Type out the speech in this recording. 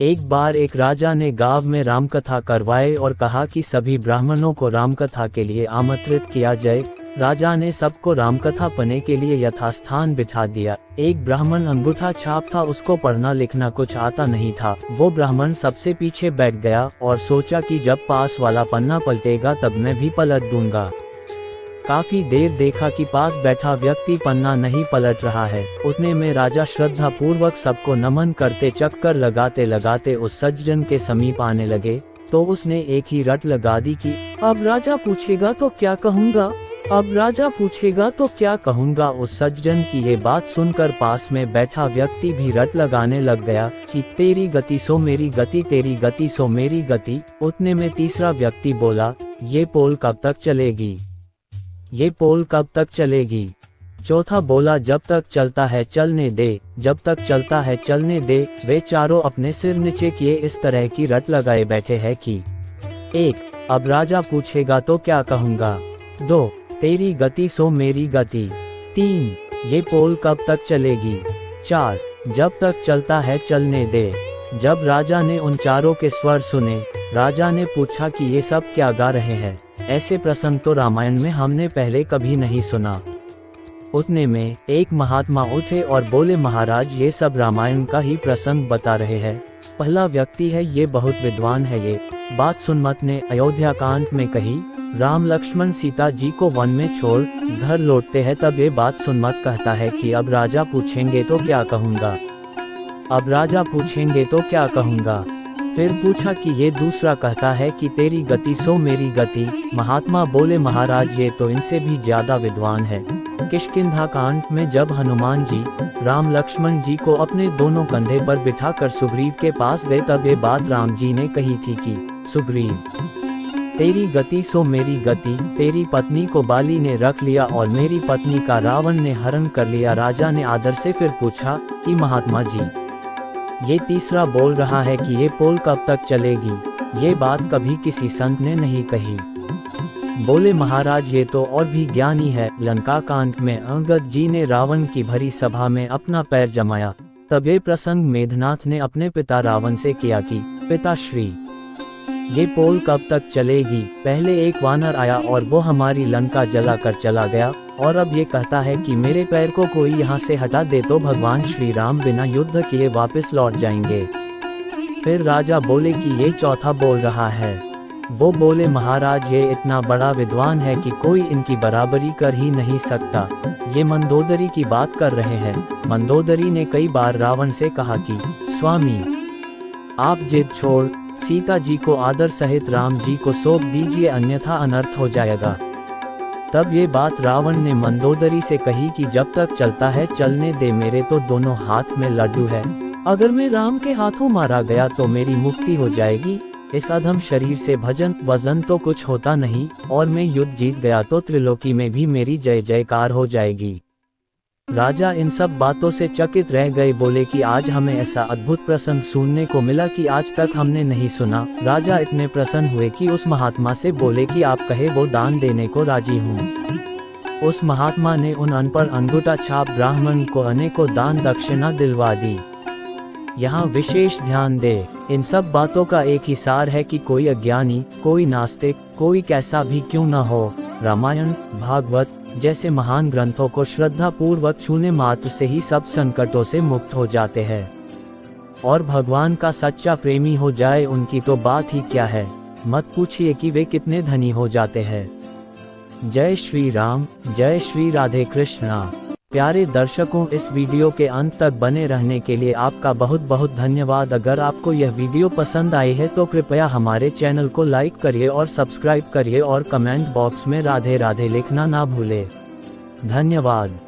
एक बार एक राजा ने गांव में रामकथा करवाए और कहा कि सभी ब्राह्मणों को रामकथा के लिए आमंत्रित किया जाए। राजा ने सबको रामकथा पढ़ने के लिए यथास्थान बिठा दिया। एक ब्राह्मण अंगूठा छाप था, उसको पढ़ना लिखना कुछ आता नहीं था। वो ब्राह्मण सबसे पीछे बैठ गया और सोचा कि जब पास वाला पन्ना पलटेगा तब मैं भी पलट दूंगा। काफी देर देखा कि पास बैठा व्यक्ति पन्ना नहीं पलट रहा है। उतने में राजा श्रद्धा पूर्वक सबको नमन करते चक्कर लगाते लगाते उस सज्जन के समीप आने लगे तो उसने एक ही रट लगा दी कि अब राजा पूछेगा तो क्या कहूँगा, अब राजा पूछेगा तो क्या कहूँगा। उस सज्जन की ये बात सुनकर पास में बैठा व्यक्ति भी रट लगाने लग गया कि तेरी गति सो मेरी गति, तेरी गति सो मेरी गति। उतने में तीसरा व्यक्ति बोला, ये पोल कब तक चलेगी, ये पोल कब तक चलेगी। चौथा बोला, जब तक चलता है चलने दे, जब तक चलता है चलने दे। वे चारों अपने सिर नीचे किए इस तरह की रट लगाए बैठे हैं कि 1. अब राजा पूछेगा तो क्या कहूँगा। 2. तेरी गति सो मेरी गति। 3. ये पोल कब तक चलेगी। 4. जब तक चलता है चलने दे। जब राजा ने उन चारों के स्वर सुने, राजा ने पूछा कि ये सब क्या गा रहे हैं, ऐसे प्रसंग तो रामायण में हमने पहले कभी नहीं सुना। उतने में एक महात्मा उठे और बोले, महाराज ये सब रामायण का ही प्रसंग बता रहे हैं। पहला व्यक्ति है, ये बहुत विद्वान है। ये बात सुनमत ने अयोध्या कांड में कही, राम लक्ष्मण सीता जी को वन में छोड़ घर लौटते हैं तब ये बात सुनमत कहता है कि अब राजा पूछेंगे तो क्या कहूँगा, अब राजा पूछेंगे तो क्या कहूँगा। फिर पूछा कि ये दूसरा कहता है कि तेरी गति सो मेरी गति। महात्मा बोले, महाराज ये तो इनसे भी ज्यादा विद्वान है। किष्किंधा कांड में जब हनुमान जी राम लक्ष्मण जी को अपने दोनों कंधे पर बिठाकर सुग्रीव के पास गए तब ये बात राम जी ने कही थी कि सुग्रीव तेरी गति सो मेरी गति, तेरी पत्नी को बाली ने रख लिया और मेरी पत्नी का रावण ने हरण कर लिया। राजा ने आदर से फिर पूछा कि महात्मा जी ये तीसरा बोल रहा है कि ये पोल कब तक चलेगी, ये बात कभी किसी संत ने नहीं कही। बोले, महाराज ये तो और भी ज्ञानी है। लंका कांड में अंगद जी ने रावण की भरी सभा में अपना पैर जमाया तब ये प्रसंग मेघनाथ ने अपने पिता रावण से किया कि पिताश्री ये पोल कब तक चलेगी। पहले एक वानर आया और वो हमारी लंका जलाकर चला गया और अब ये कहता है कि मेरे पैर को कोई यहाँ से हटा दे तो भगवान श्री राम बिना युद्ध किए वापस लौट जाएंगे। फिर राजा बोले कि ये चौथा बोल रहा है। वो बोले, महाराज ये इतना बड़ा विद्वान है कि कोई इनकी बराबरी कर ही नहीं सकता। ये मंदोदरी की बात कर रहे हैं। मंदोदरी ने कई बार रावण से कहा कि स्वामी आप जिद छोड़ सीता जी को आदर सहित राम जी को सौंप दीजिए अन्यथा अनर्थ हो जाएगा। तब ये बात रावण ने मंदोदरी से कही कि जब तक चलता है चलने दे, मेरे तो दोनों हाथ में लड्डू है, अगर मैं राम के हाथों मारा गया तो मेरी मुक्ति हो जाएगी। इस अधम शरीर से भजन वजन तो कुछ होता नहीं और मैं युद्ध जीत गया तो त्रिलोकी में भी मेरी जय जयकार हो जाएगी। राजा इन सब बातों से चकित रह गए। बोले कि आज हमें ऐसा अद्भुत प्रसंग सुनने को मिला कि आज तक हमने नहीं सुना। राजा इतने प्रसन्न हुए कि उस महात्मा से बोले कि आप कहे वो दान देने को राजी हूँ। उस महात्मा ने उन अनपढ़ अंगूठा छाप ब्राह्मण को अनेकों दान दक्षिणा दिलवा दी। यहाँ विशेष ध्यान दे, इन सब बातों का एक ही सार है कि कोई अज्ञानी, कोई नास्तिक, कोई कैसा भी क्यों न हो, रामायण भागवत जैसे महान ग्रंथों को श्रद्धा पूर्वक छूने मात्र से ही सब संकटों से मुक्त हो जाते हैं। और भगवान का सच्चा प्रेमी हो जाए उनकी तो बात ही क्या है, मत पूछिए कि वे कितने धनी हो जाते हैं। जय श्री राम, जय श्री राधे कृष्णा। प्यारे दर्शकों, इस वीडियो के अंत तक बने रहने के लिए आपका बहुत बहुत धन्यवाद। अगर आपको यह वीडियो पसंद आई है तो कृपया हमारे चैनल को लाइक करिए और सब्सक्राइब करिए और कमेंट बॉक्स में राधे राधे लिखना ना भूले। धन्यवाद।